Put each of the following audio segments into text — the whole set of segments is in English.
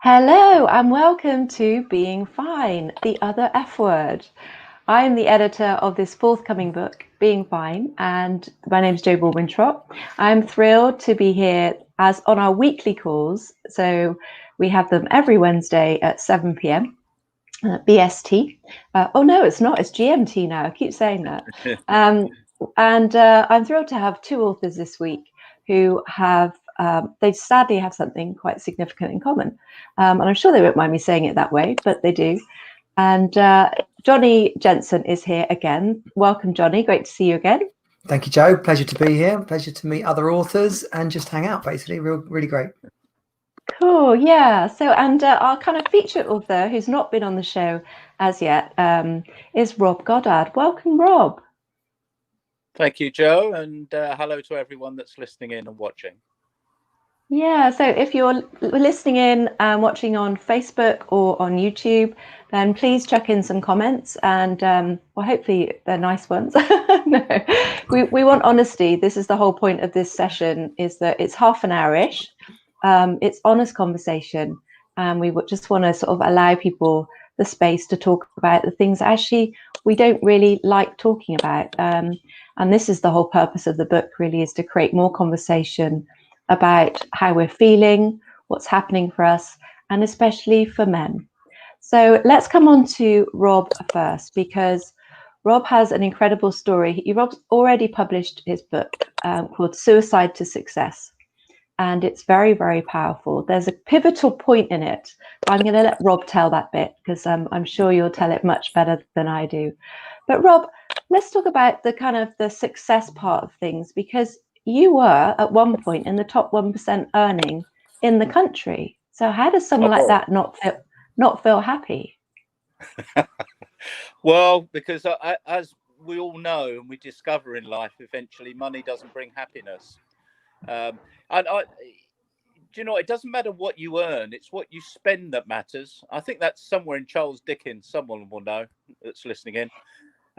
Hello and welcome to Being Fine, the other F word. I'm the editor of this forthcoming book, Being Fine, and my name is Jo Baldwin-Trott. I'm thrilled to be here as on our weekly calls. So we have them every Wednesday at 7 p.m. BST. Oh no, it's not. It's GMT now. I keep saying that. I'm thrilled to have two authors this week who have they sadly have something quite significant in common, and I'm sure they won't mind me saying it that way, but they do. And Johnny Jensen is here again. Welcome, Johnny. Great to see you again. Thank you, Jo. Pleasure to be here. Pleasure to meet other authors and just hang out. Basically, really great. Cool, yeah. So, and our kind of featured author, who's not been on the show as yet, is Rob Goddard. Welcome, Rob. Thank you, Jo, and hello to everyone that's listening in and watching. Yeah, so if you're listening in and watching on Facebook or on YouTube, then please chuck in some comments and, well, hopefully they're nice ones. No, we want honesty. This is the whole point of this session, is that it's half an hour-ish. It's honest conversation, and we would just want to sort of allow people the space to talk about the things actually we don't really like talking about. And this is the whole purpose of the book, really, is to create more conversation about how we're feeling, what's happening for us, and especially for men. So let's come on to Rob first, because Rob has an incredible story. Rob's already published his book called Suicide to Success. And it's very, very powerful. There's a pivotal point in it. I'm going to let Rob tell that bit because I'm sure you'll tell it much better than I do. But Rob, let's talk about the kind of the success part of things, because you were at one point in the top 1% earning in the country. So how does someone like that not feel happy? Well, because as we all know and we discover in life, eventually money doesn't bring happiness. And do you know, it doesn't matter what you earn, it's what you spend that matters. I think that's somewhere in Charles Dickens, someone will know that's listening in.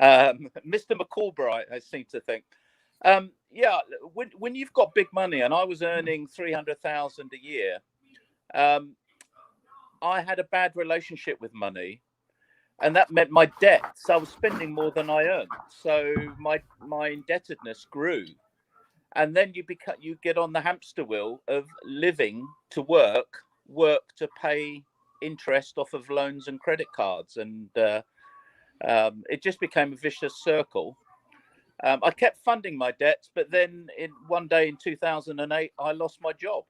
Mr. McCallbright, I seem to think. Yeah, when you've got big money, and I was earning 300,000 a year, I had a bad relationship with money, and that meant my debts. I was spending more than I earned, so my indebtedness grew. And then you get on the hamster wheel of living to work to pay interest off of loans and credit cards, and it just became a vicious circle. I kept funding my debts, but then one day in 2008, I lost my job,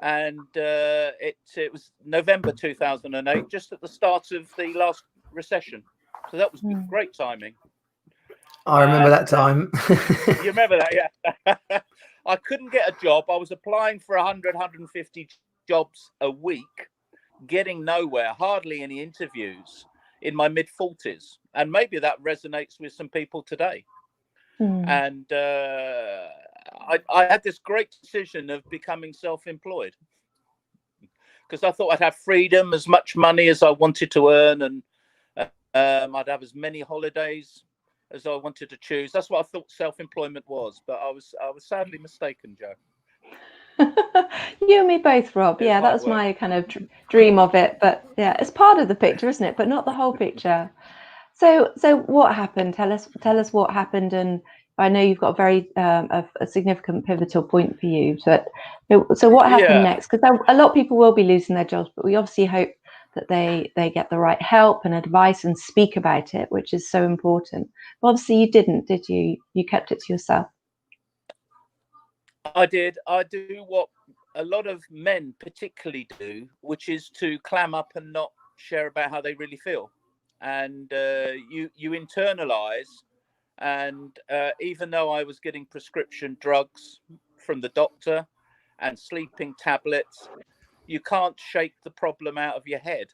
and it was November 2008, just at the start of the last recession. So that was great timing. I remember that time. You remember that, yeah? I couldn't get a job. I was applying for 150 jobs a week, getting nowhere, hardly any interviews in my mid-40s. And maybe that resonates with some people today. And I had this great decision of becoming self-employed, because I thought I'd have freedom, as much money as I wanted to earn, and I'd have as many holidays as I wanted to choose. That's what I thought self-employment was, but I was sadly mistaken, Jo. You and me both, Rob. Yeah, that was my kind of dream of it. But yeah, it's part of the picture, isn't it? But not the whole picture. So what happened? Tell us what happened. And I know you've got a very a significant pivotal point for you. So what happened next? Because a lot of people will be losing their jobs, but we obviously hope that they get the right help and advice and speak about it, which is so important. But obviously you didn't, did you? You kept it to yourself. I did. I do what a lot of men particularly do, which is to clam up and not share about how they really feel. And you internalize. And even though I was getting prescription drugs from the doctor and sleeping tablets, you can't shake the problem out of your head.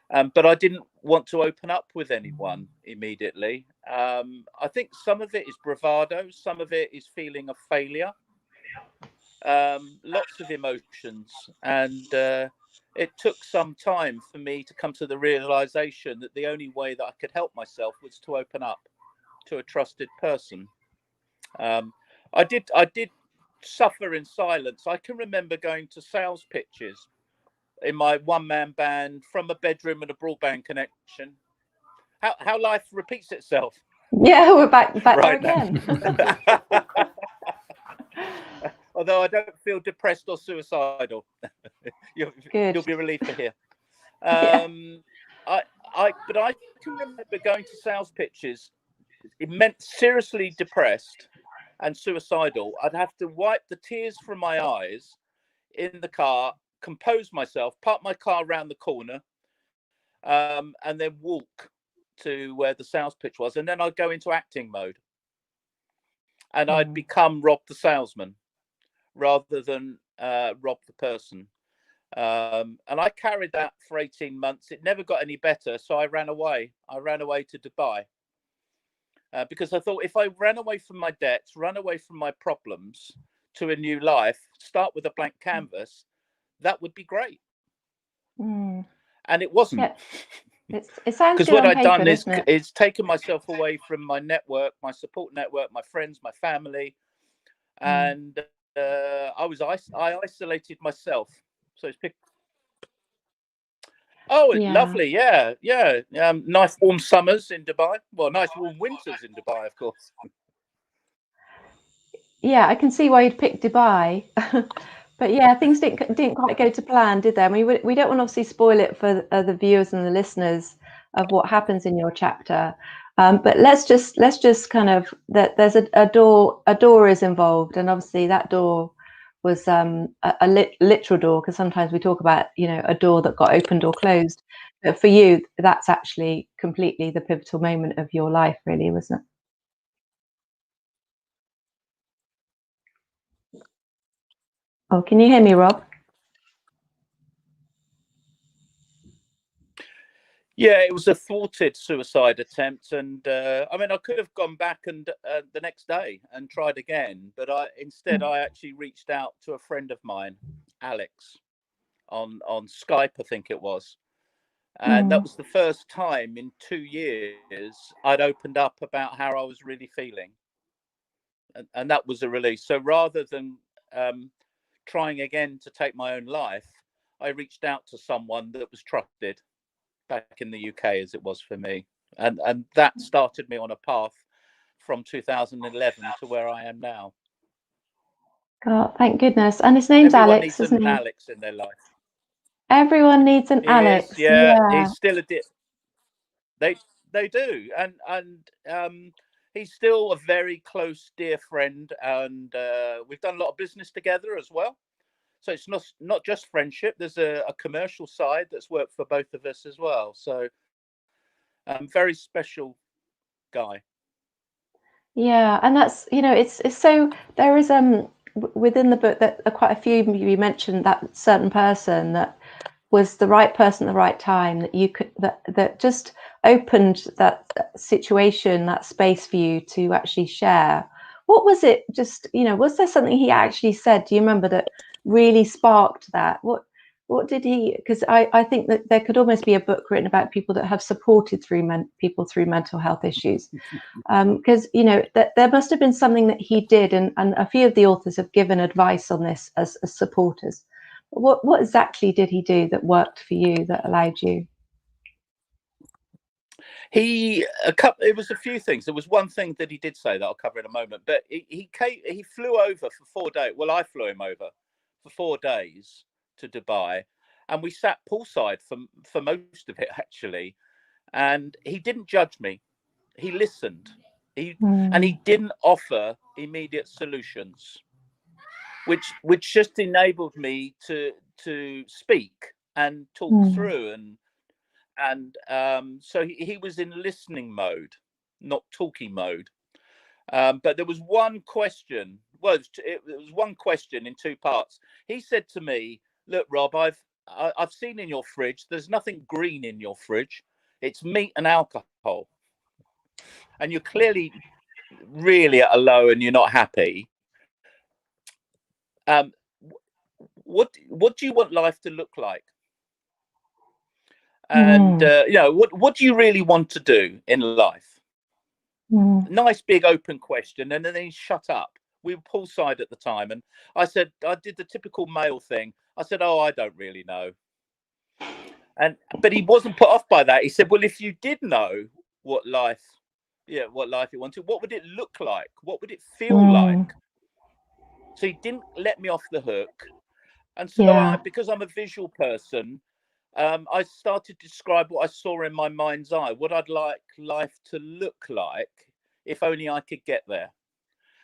But I didn't want to open up with anyone immediately. I think some of it is bravado. Some of it is feeling a failure. Lots of emotions. And it took some time for me to come to the realization that the only way that I could help myself was to open up to a trusted person. I did suffer in silence. I can remember going to sales pitches in my one-man band from a bedroom and a broadband connection. How life repeats itself. Yeah, we're back Right there again. Although I don't feel depressed or suicidal. You'll be relieved to hear. Yeah. But I can remember going to sales pitches. It meant seriously depressed and suicidal. I'd have to wipe the tears from my eyes in the car, compose myself, park my car around the corner, and then walk to where the sales pitch was. And then I'd go into acting mode. And I'd become Rob the salesman rather than Rob the person. And I carried that for 18 months. It never got any better. So I ran away. I ran away to Dubai. Because I thought if I ran away from my debts, run away from my problems to a new life, start with a blank canvas, that would be great. And it wasn't. Yeah. It sounds because good what on I'd paper, done doesn't is taken myself away from my network, my support network, my friends, my family, and I isolated myself. So it's lovely, yeah. Nice warm summers in Dubai. Well, nice warm winters in Dubai, of course. Yeah, I can see why you'd pick Dubai. But yeah, things didn't quite go to plan, did they? I mean, we don't want to obviously spoil it for the viewers and the listeners of what happens in your chapter. But let's just kind of that there's a door is involved, and obviously that door was a literal door, because sometimes we talk about a door that got opened or closed. But for you, that's actually completely the pivotal moment of your life, really, wasn't it? Oh, can you hear me, Rob? Yeah, it was a thwarted suicide attempt, and I mean, I could have gone back and the next day and tried again, but instead I actually reached out to a friend of mine, Alex, on Skype, I think it was, and that was the first time in 2 years I'd opened up about how I was really feeling, and that was a release. So rather than trying again to take my own life, I reached out to someone that was trusted back in the UK, as it was for me, and that started me on a path from 2011 to where I am now. God, thank goodness. And his name's Everyone Alex, needs isn't an he? Alex in their life. Everyone needs an Alex. Yeah, he's still they do, and he's still a very close, dear friend, and we've done a lot of business together as well. So it's not just friendship. There's a commercial side that's worked for both of us as well. So very special guy. Yeah, and that's it's so there is within the book that quite a few of you mentioned that certain person that was the right person at the right time, that you could that just opened that situation, that space for you to actually share. What was it? Just was there something he actually said? Do you remember that really sparked that? What did he? Because I think that there could almost be a book written about people that have supported people through mental health issues. Because that there must have been something that he did, and a few of the authors have given advice on this as supporters. What exactly did he do that worked for you, that allowed you? It was a few things. There was one thing that he did say that I'll cover in a moment, but he flew over for 4 days. Well, I flew him over for 4 days to Dubai, and we sat poolside for most of it, actually. And he didn't judge me. He listened. And he didn't offer immediate solutions, which just enabled me to speak and talk through, and so he was in listening mode, not talking mode. But there was one question. Well, it was one question in 2 parts. He said to me, "Look, Rob, I've seen in your fridge. There's nothing green in your fridge. It's meat and alcohol, and you're clearly really at a low, and you're not happy. What do you want life to look like? And what do you really want to do in life?" Nice big open question, and then he shut up. We were poolside at the time, and I said, I did the typical male thing. I said, "Oh, I don't really know." But he wasn't put off by that. He said, well, if you did know what life you wanted, what would it look like? What would it feel like? So he didn't let me off the hook. And so because I'm a visual person, I started to describe what I saw in my mind's eye, what I'd like life to look like if only I could get there.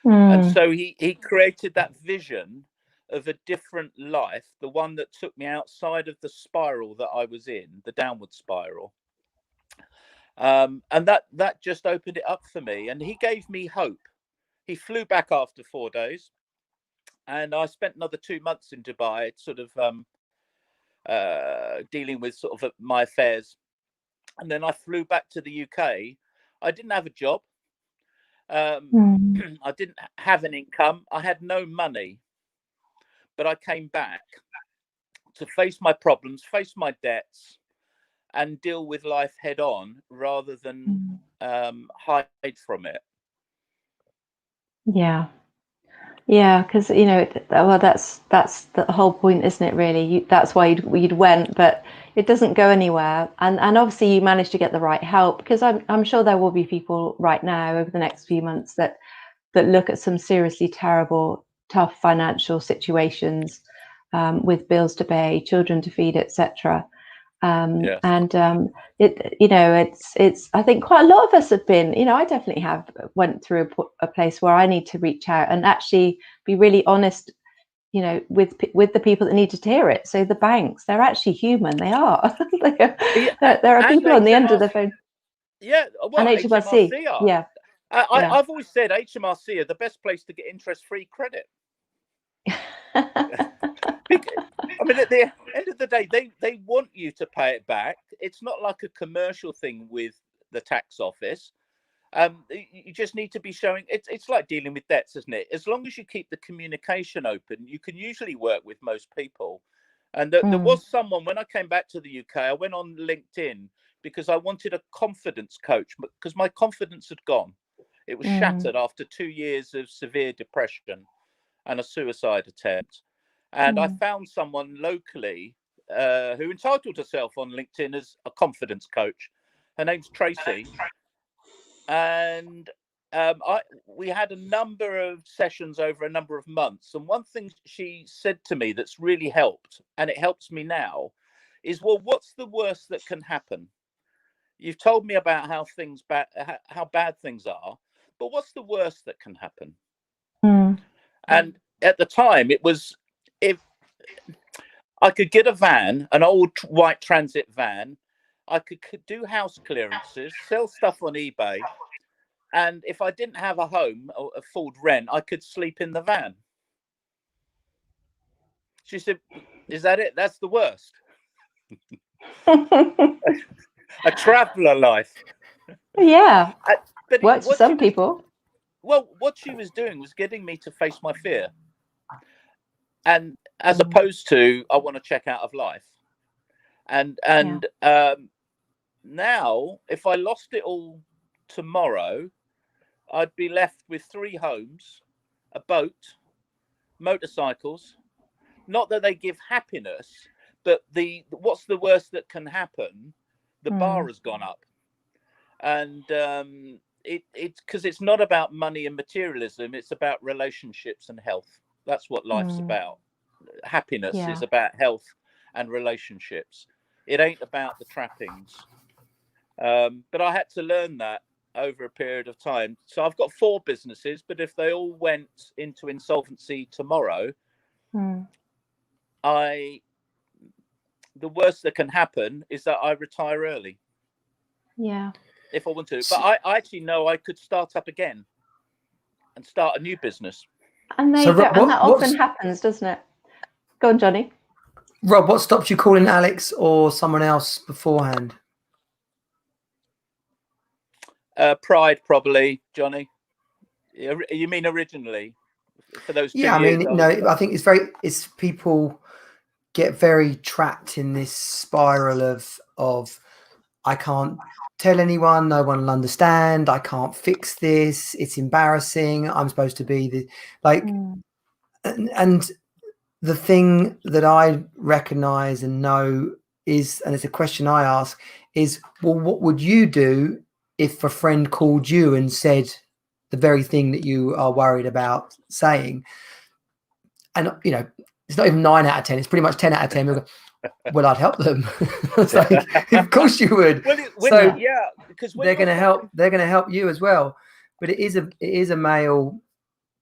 And so he created that vision of a different life, the one that took me outside of the spiral that I was in, the downward spiral. And that just opened it up for me. And he gave me hope. He flew back after 4 days. And I spent another 2 months in Dubai, sort of dealing with sort of my affairs. And then I flew back to the UK. I didn't have a job. I didn't have an income. I had no money. But I came back to face my problems, face my debts, and deal with life head on rather than hide from it. Yeah, because well, that's the whole point, isn't it? Really, that's why you'd went, but it doesn't go anywhere. And obviously, you managed to get the right help, because I'm sure there will be people right now over the next few months that look at some seriously terrible, tough financial situations, with bills to pay, children to feed, etc. And it's I think quite a lot of us have been, I definitely have went through a place where I need to reach out and actually be really honest, with the people that needed to hear it. So the banks, they're actually human. They are. There are people on the end of the phone. Well, and HMRC. are. I've always said HMRC are the best place to get interest-free credit. I mean, at the end of the day, they want you to pay it back. It's not like a commercial thing with the tax office. You just need to be showing. It's like dealing with debts, isn't it? As long as you keep the communication open, you can usually work with most people. And there was someone, when I came back to the UK, I went on LinkedIn because I wanted a confidence coach, because my confidence had gone. It was shattered after 2 years of severe depression and a suicide attempt. And I found someone locally who entitled herself on LinkedIn as a confidence coach. Her name's Tracy. And we had a number of sessions over a number of months. And one thing she said to me that's really helped, and it helps me now, is, well, what's the worst that can happen? You've told me about how bad things are, but what's the worst that can happen? And at the time, it was, if I could get a van, an old white transit van, I could do house clearances, sell stuff on eBay, and if I didn't have a home or afford rent, I could sleep in the van. She said, "Is that it? That's the worst." A traveller life. Yeah, but works for some people. Well, what she was doing was getting me to face my fear, and as opposed to, I want to check out of life. And now, if I lost it all tomorrow, I'd be left with 3 homes, a boat, motorcycles. Not that they give happiness, but what's the worst that can happen? The bar has gone up. And it's because it's not about money and materialism. It's about relationships and health. That's what life's about. Happiness is about health and relationships. It ain't about the trappings. But I had to learn that over a period of time. So I've got 4 businesses, but if they all went into insolvency tomorrow, the worst that can happen is that I retire early. Yeah. If I want to. But I actually know I could start up again and start a new business. And there you go. And that often happens, doesn't it? Go on, Johnny. Rob, what stopped you calling Alex or someone else beforehand? Pride, probably, Johnny. You mean originally? For those 2 years? I mean, I think it's people get very trapped in this spiral of I can't tell anyone, no one will understand, I can't fix this, it's embarrassing, I'm supposed to be and the thing that I recognize and know is, and it's a question I ask, is, well, what would you do if a friend called you and said the very thing that you are worried about saying? And, you know, it's not even 9 out of 10. It's pretty much 10 out of 10. We'll go, well, I'd help them. It's like, of course you would. So yeah, because they're going to help. They're going to help you as well. But it is a male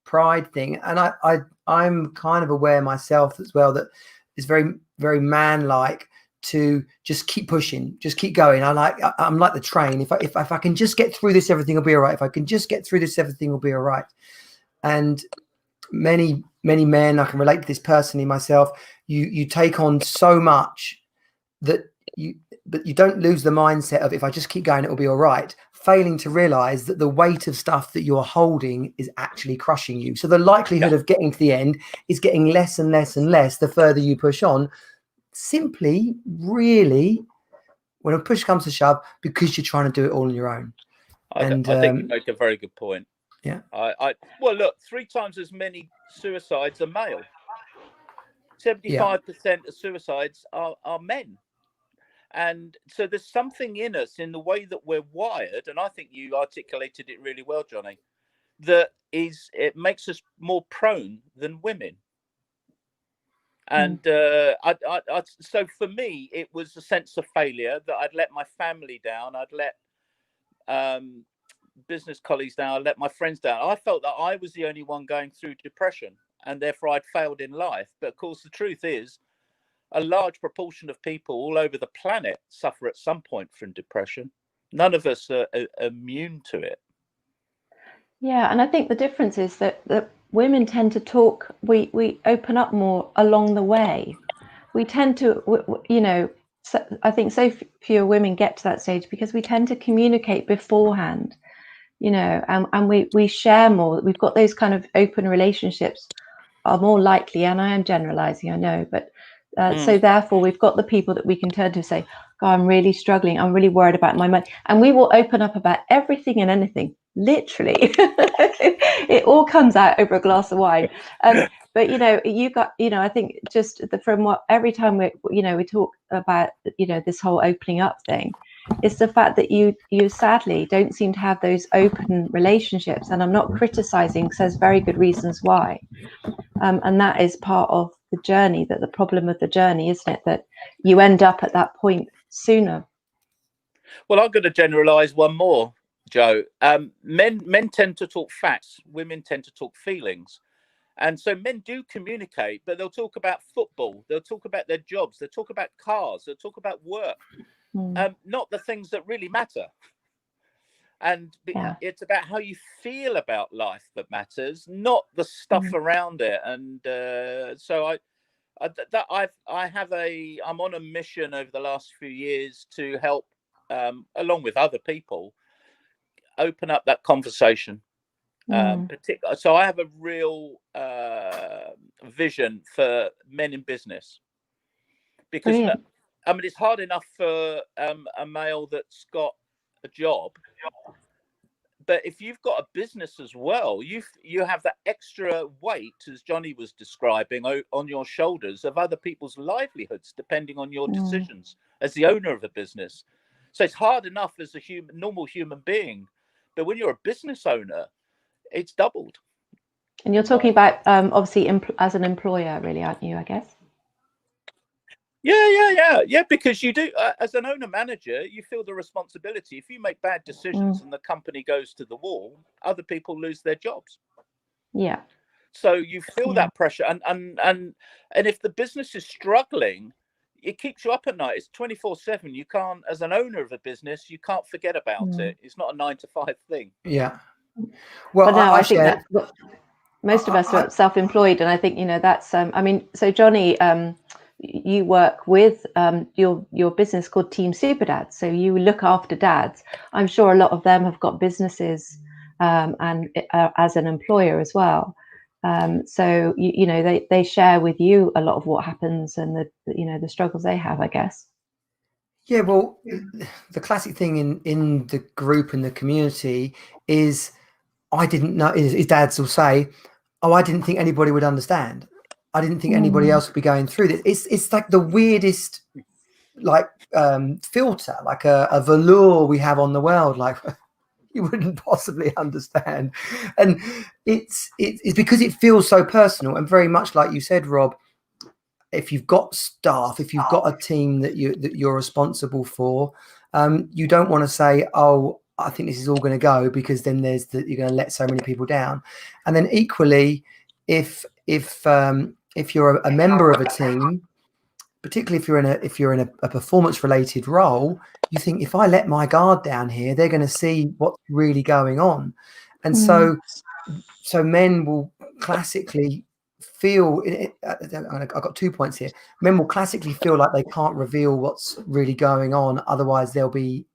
pride thing, and I'm kind of aware myself as well that it's very, very man-like to just keep pushing, just keep going. I'm like the train. If I can just get through this, everything will be all right. If I can just get through this, everything will be all right. And many men, I can relate to this personally myself. You take on so much but you don't lose the mindset of, if I just keep going, it will be all right. Failing to realize that the weight of stuff that you're holding is actually crushing you. So the likelihood of getting to the end is getting less and less and less the further you push on. Simply, really, when a push comes to shove, because you're trying to do it all on your own. I think you make a very good point. Yeah. Well, look, 3 times as many suicides are male. 75% of suicides are men. And so there's something in us, in the way that we're wired, and I think you articulated it really well, Johnny, that it makes us more prone than women. And so for me, it was a sense of failure, that I'd let my family down, I'd let business colleagues down, I'd let my friends down. I felt that I was the only one going through depression, and therefore I'd failed in life. But of course, the truth is, a large proportion of people all over the planet suffer at some point from depression. None of us are immune to it. Yeah, and I think the difference is that women tend to talk, we open up more along the way. We tend to, you know, I think so few women get to that stage because we tend to communicate beforehand, you know, and we share more. We've got those kind of open relationships are more likely, and I am generalizing, I know, but so therefore we've got the people that we can turn to say, oh, I'm really struggling, I'm really worried about my money, and we will open up about everything and anything, literally. It all comes out over a glass of wine. But you know, I think just from what every time we talk about, you know, this whole opening up thing, it's the fact that you sadly don't seem to have those open relationships. And I'm not criticizing, because there's very good reasons why. And that is part of the journey, that the problem of the journey, isn't it, that you end up at that point sooner. Well, I'm going to generalize one more, Joe. Men tend to talk facts, women tend to talk feelings. And so men do communicate, but they'll talk about football, they'll talk about their jobs, they'll talk about cars, they'll talk about work, not the things that really matter. And it's about how you feel about life that matters, not the stuff around it. And so I'm on a mission over the last few years to help, along with other people, open up that conversation. So I have a real vision for men in business, because I mean, it's hard enough for a male that's got a job, but if you've got a business as well, you have that extra weight, as Johnny was describing, on your shoulders of other people's livelihoods, depending on your decisions as the owner of a business. So it's hard enough as a normal human being, but when you're a business owner, it's doubled. And you're talking about obviously as an employer, really, aren't you, I guess? Yeah, because you do, as an owner manager, you feel the responsibility. If you make bad decisions and the company goes to the wall, other people lose their jobs. Yeah. So you feel that pressure, and if the business is struggling, it keeps you up at night. It's 24/7. You can't, as an owner of a business, you can't forget about it. It's not a 9 to 5 thing. Yeah. Well, no, I think that's what most of us are self-employed, and I think, you know, that's I mean, so Johnny, you work with your business called Team Super Dads, so you look after dads. I'm sure a lot of them have got businesses and as an employer as well. So you know, they share with you a lot of what happens and the struggles they have, I guess. Yeah, well, the classic thing in the group and the community is, I didn't know, his dads will say, oh, I didn't think anybody would understand. I didn't think anybody else would be going through this. It's like the weirdest filter, like a velour we have on the world, like you wouldn't possibly understand. And it's because it feels so personal, and very much like you said, Rob, if you've got staff, if you've got a team that you're responsible for, you don't want to say, oh, I think this is all going to go, because then you're going to let so many people down. And then equally, if you're a member of a team, particularly if you're in a performance related role, you think, if I let my guard down here, they're going to see what's really going on. And so men will classically feel I've got 2 points here. Men will classically feel like they can't reveal what's really going on, otherwise there'll be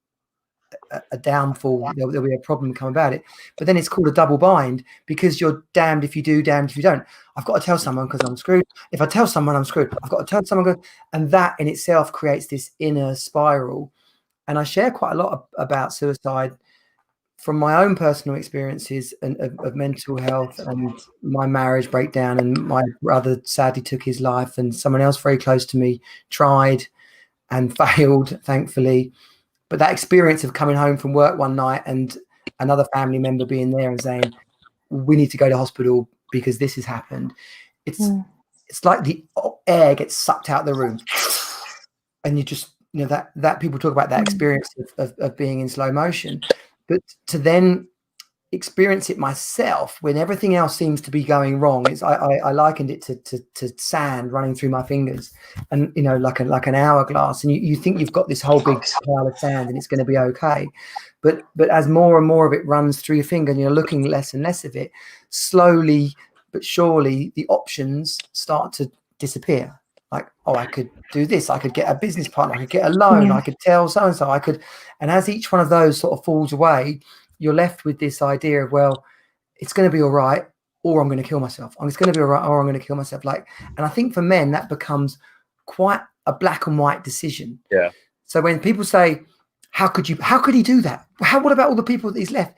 a downfall, there'll be a problem come about it. But then it's called a double bind, because you're damned if you do, damned if you don't. I've got to tell someone because I'm screwed. If I tell someone I'm screwed, I've got to tell someone, and that in itself creates this inner spiral. And I share quite a lot about suicide from my own personal experiences of mental health, and my marriage breakdown, and my brother sadly took his life, and someone else very close to me tried and failed, thankfully. But that experience of coming home from work one night and another family member being there and saying, we need to go to hospital because this has happened. It's like the air gets sucked out of the room. And you just, that people talk about that experience of being in slow motion. But to then experience it myself when everything else seems to be going wrong, I likened it to sand running through my fingers, and like an hourglass, and you think you've got this whole big pile of sand and it's going to be okay, but as more and more of it runs through your finger and you're looking less and less of it, slowly but surely the options start to disappear. Like, oh, I could do this, I could get a business partner, I could get a loan, I could tell so and so, and as each one of those sort of falls away, you're left with this idea of, well, it's going to be all right, or I'm going to kill myself. It's going to be all right, or I'm going to kill myself. And I think for men, that becomes quite a black and white decision. Yeah. So when people say, how could he do that? What about all the people that he's left?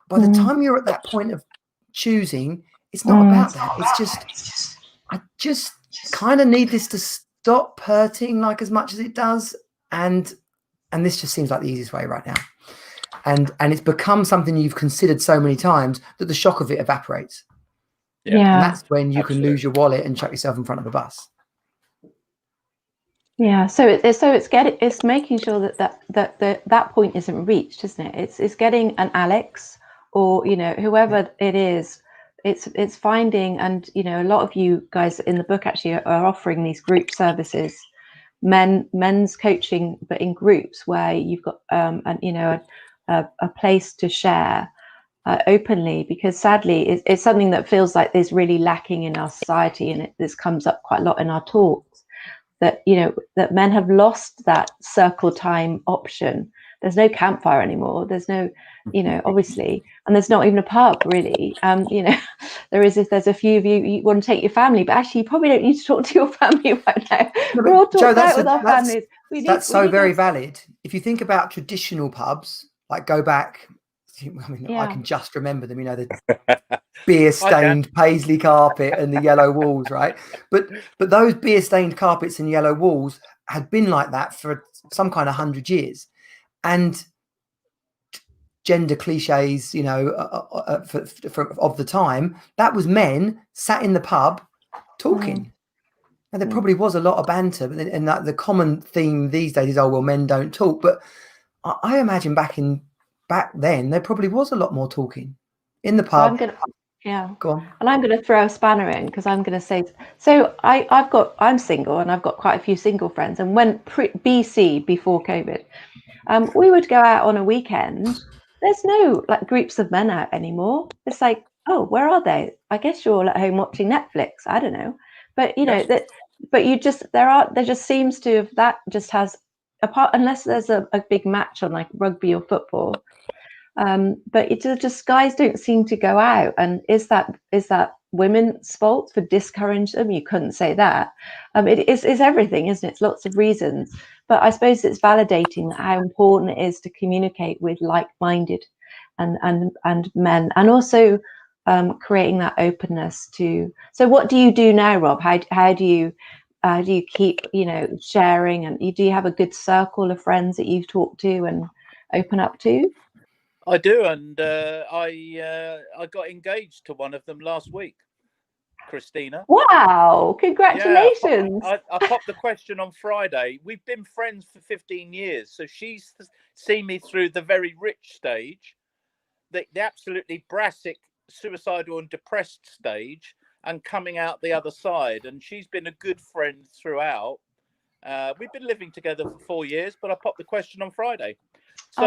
By the time you're at that point of choosing, it's not about that. It's just, I just kind of need this to stop hurting like as much as it does. And this just seems like the easiest way right now. And it's become something you've considered so many times that the shock of it evaporates. Yeah. And that's when you can lose your wallet and chuck yourself in front of a bus. Yeah. So it's making sure that point isn't reached, isn't it? It's getting an Alex, or whoever it is. It's finding, and a lot of you guys in the book actually are offering these group services, men's coaching, but in groups where you've got a place to share openly, because sadly it's something that feels like there's really lacking in our society, and this comes up quite a lot in our talks, that that men have lost that circle time option. There's no campfire anymore, there's no obviously, and there's not even a pub really. There's a few of you want to take your family, but actually you probably don't need to talk to your family right now. We're all talked out with our families. That's so very valid. If you think about traditional pubs, like go back, I can just remember them, the beer stained paisley carpet and the yellow walls, right? But those beer stained carpets and yellow walls had been like that for some kind of 100 years. And gender cliches, of the time, that was men sat in the pub talking. And there probably was a lot of banter, but and that the common theme these days is, oh well, men don't talk. But I imagine back then there probably was a lot more talking in the pub. Go on. And I'm going to throw a spanner in, because I'm going to say, so I'm single, and I've got quite a few single friends, and when BC, before COVID, we would go out on a weekend. There's no groups of men out anymore. It's like, oh, where are they? I guess you're all at home watching Netflix. I don't know, but there just seems to have, that just has, apart, unless there's a big match on like rugby or football, but it just, guys don't seem to go out. And is that women's fault for discouraging them? You couldn't say that. It is everything, isn't it? It's lots of reasons. But I suppose it's validating how important it is to communicate with like-minded and men, and also creating that openness to. So what do you do now, Rob? How do you do you keep, sharing, and do you have a good circle of friends that you've talked to and open up to? I do, and I got engaged to one of them last week, Christina. Wow, congratulations. Yeah, I popped the question on Friday. We've been friends for 15 years, so she's seen me through the very rich stage, the absolutely brassic, suicidal and depressed stage, and coming out the other side. And she's been a good friend throughout. We've been living together for 4 years, but I popped the question on Friday. So,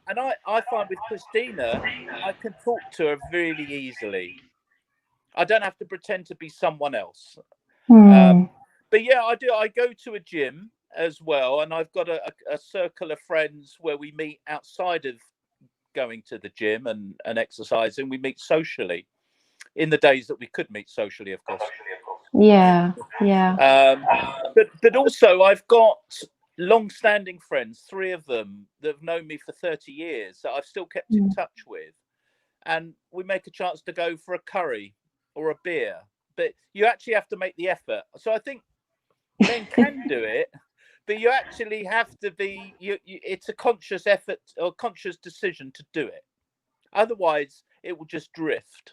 and I find with Christina, I can talk to her really easily. I don't have to pretend to be someone else. But yeah, I do. I go to a gym as well, and I've got a circle of friends where we meet outside of going to the gym and exercising. We meet socially in the days that we could meet socially, of course. Yeah. But also I've got long-standing friends, 3 of them that have known me for 30 years that I've still kept in touch with, and we make a chance to go for a curry or a beer. But you actually have to make the effort. So I think men can do it, but you actually have to be. It's a conscious effort or conscious decision to do it. Otherwise, it will just drift.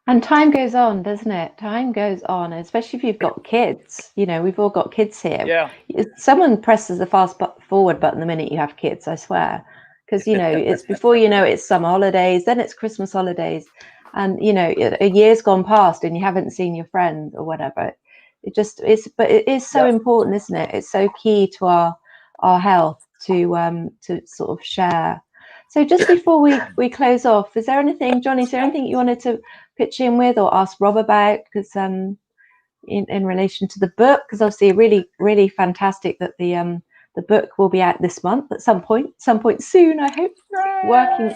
And time goes on, doesn't it? Time goes on, especially if you've got kids. We've all got kids here. Yeah. Someone presses the fast forward button the minute you have kids, I swear. Because, it's before it's summer holidays, then it's Christmas holidays. And, a year's gone past and you haven't seen your friend or whatever. But it is so important, isn't it? It's so key to our health to sort of share. So just before we close off, is there anything, Johnny, is there anything you wanted to pitch in with or ask Rob about? Because in relation to the book, because obviously really, really fantastic that the book will be out this month at some point soon, I hope.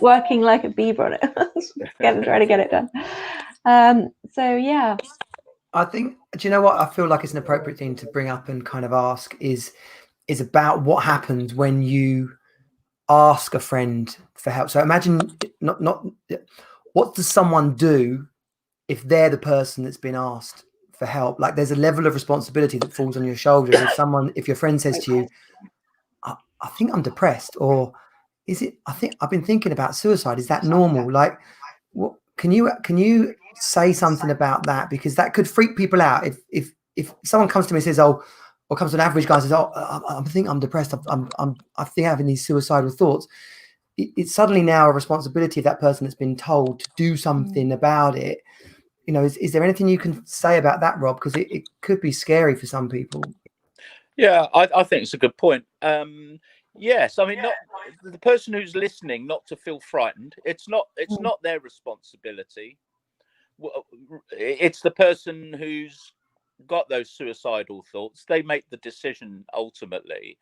Working like a beaver on it. Trying to get it done. So yeah. I think, do you know what I feel like is an appropriate thing to bring up and kind of ask is about what happens when you ask a friend for help. So imagine not what does someone do if they're the person that's been asked for help? Like there's a level of responsibility that falls on your shoulders. If your friend says to you, I think I'm depressed, or I think I've been thinking about suicide. Is that normal? Like, what can you say something about that? Because that could freak people out. If someone comes to me and says, or comes to an average guy and says, I think I'm depressed. I think I'm having these suicidal thoughts. It's suddenly now a responsibility of that person that's been told to do something about it. Is there anything you can say about that, Rob? Because it could be scary for some people. Yeah, I think it's a good point. Yes, I mean, not the person who's listening, not to feel frightened. It's not their responsibility. It's the person who's got those suicidal thoughts. They make the decision ultimately.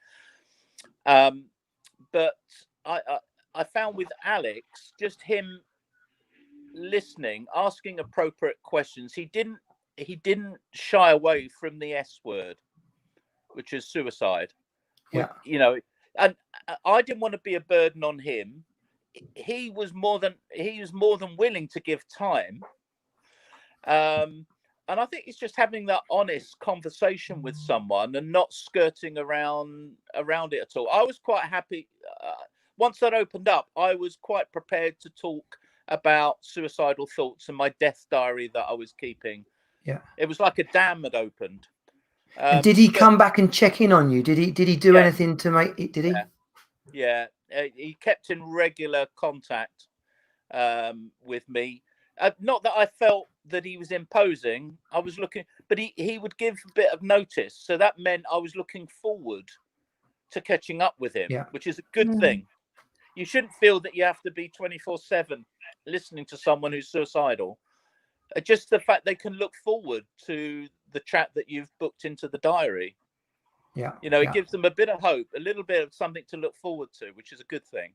But I found with Alex, just him listening, asking appropriate questions. He didn't shy away from the S word, which is suicide. Yeah. And I didn't want to be a burden on him. He was more than willing to give time. And I think it's just having that honest conversation with someone and not skirting around it at all. I was quite happy. Once that opened up, I was quite prepared to talk about suicidal thoughts and my death diary that I was keeping. Yeah. It was like a dam had opened. And did he come back and check in on you? Did he do anything to make it? Did he? Yeah. He kept in regular contact with me. Not that I felt that he was imposing. I was looking, but he would give a bit of notice. So that meant I was looking forward to catching up with him, which is a good thing. You shouldn't feel that you have to be 24/7 listening to someone who's suicidal. Just the fact they can look forward to the chat that you've booked into the diary. Yeah. It gives them a bit of hope, a little bit of something to look forward to, which is a good thing.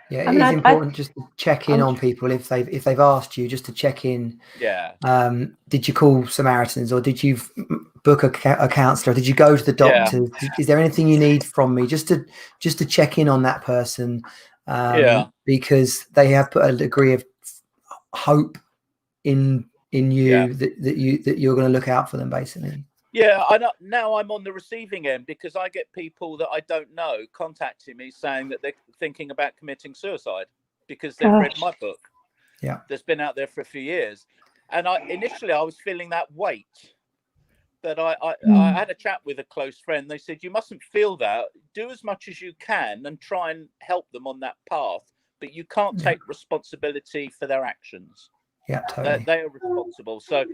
Yeah, it is important just to check in on people if they've asked you, just to check in. Yeah. Did you call Samaritans, or did you book a counsellor? Did you go to the doctor? Yeah. Is there anything you need from me? Just to check in on that person, because they have put a degree of hope in in you that you're going to look out for them, basically. Yeah, now I'm on the receiving end, because I get people that I don't know contacting me saying that they're thinking about committing suicide because they've read my book. Yeah, that's been out there for a few years. And initially I was feeling that weight. But I had a chat with a close friend. They said, you mustn't feel that. Do as much as you can and try and help them on that path. But you can't take responsibility for their actions. Yeah, totally. They are responsible. So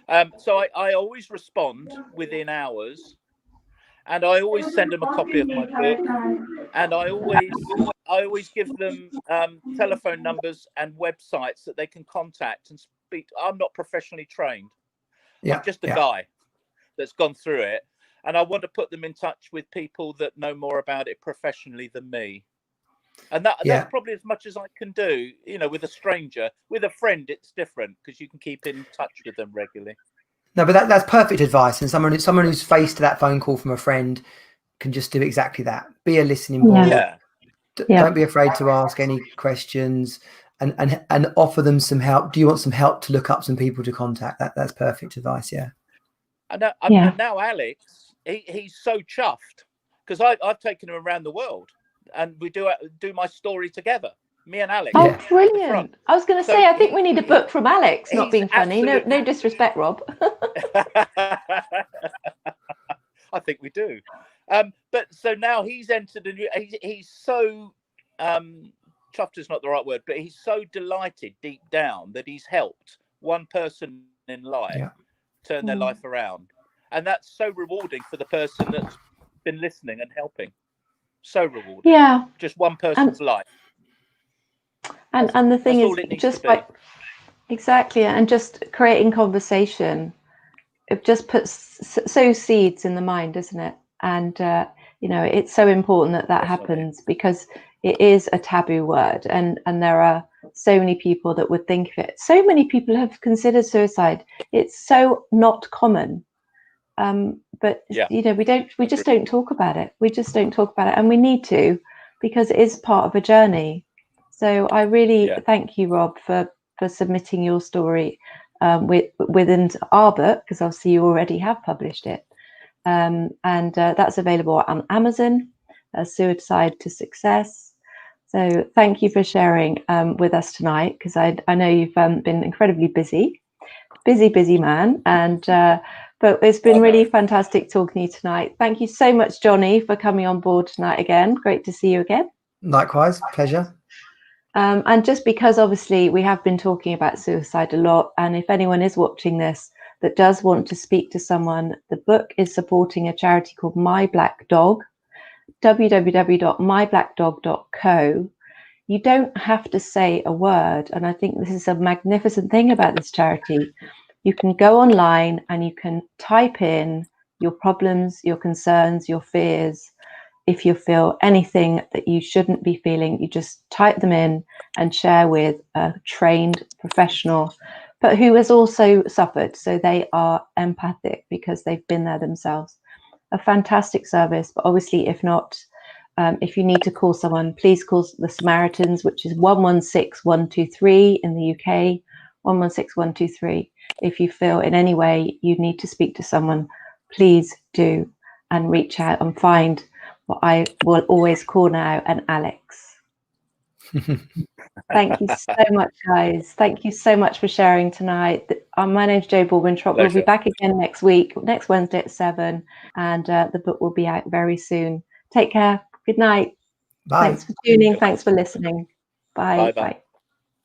I always respond within hours. And I always send them a copy of my book. And I always give them telephone numbers and websites that they can contact and speak. I'm not professionally trained. I'm just a guy that's gone through it, and I want to put them in touch with people that know more about it professionally than me. And that's probably as much as I can do. With a stranger. With a friend, it's different because you can keep in touch with them regularly. No, but that's perfect advice. And someone who's faced that phone call from a friend can just do exactly that. Be a listening board. Don't be afraid to ask any questions, and offer them some help. Do you want some help to look up some people to contact? That's perfect advice. Yeah. And now Alex, he's so chuffed because I've taken him around the world, and we do my story together. Me and Alex. Oh, brilliant! I was going to say, I think we need a book from Alex. Not being funny. No disrespect, Rob. I think we do. But so now he's entered he's so chuffed is not the right word, but he's so delighted deep down that he's helped one person in life turn their life around. And that's so rewarding for the person that's been listening and helping. So rewarding. Yeah. Just one person's life. And the thing is, just by and just creating conversation, it just sows seeds in the mind, doesn't it? And it's so important that happens, because it is a taboo word, and there are so many people that would think of it. So many people have considered suicide. It's so not common, but we just don't talk about it. We just don't talk about it, and we need to, because it is part of a journey. So I really thank you, Rob, for submitting your story within our book, because obviously you already have published it. And that's available on Amazon, Suicide to Success. So thank you for sharing with us tonight, because I know you've been incredibly busy man, and but it's been really fantastic talking to you tonight. Thank you so much, Johnny, for coming on board tonight again. Great to see you again. Likewise, pleasure. And just because obviously we have been talking about suicide a lot, and if anyone is watching this that does want to speak to someone, the book is supporting a charity called My Black Dog, www.myblackdog.co. You don't have to say a word, and I think this is a magnificent thing about this charity. You can go online and you can type in your problems, your concerns, your fears. If you feel anything that you shouldn't be feeling, you just type them in and share with a trained professional, but who has also suffered. So they are empathic because they've been there themselves. A fantastic service. But obviously, if not, if you need to call someone, please call the Samaritans, which is 116123 in the UK, 116123. If you feel in any way you need to speak to someone, please do, and reach out and find what I will always call now an Alex. Thank you so much, guys. Thank you so much for sharing tonight. My name's Jo Baldwin-Trott. We'll be back again next week, next Wednesday at 7, and the book will be out very soon. Take care. Good night. Bye. Thanks for tuning. Thanks for listening. Bye. Bye.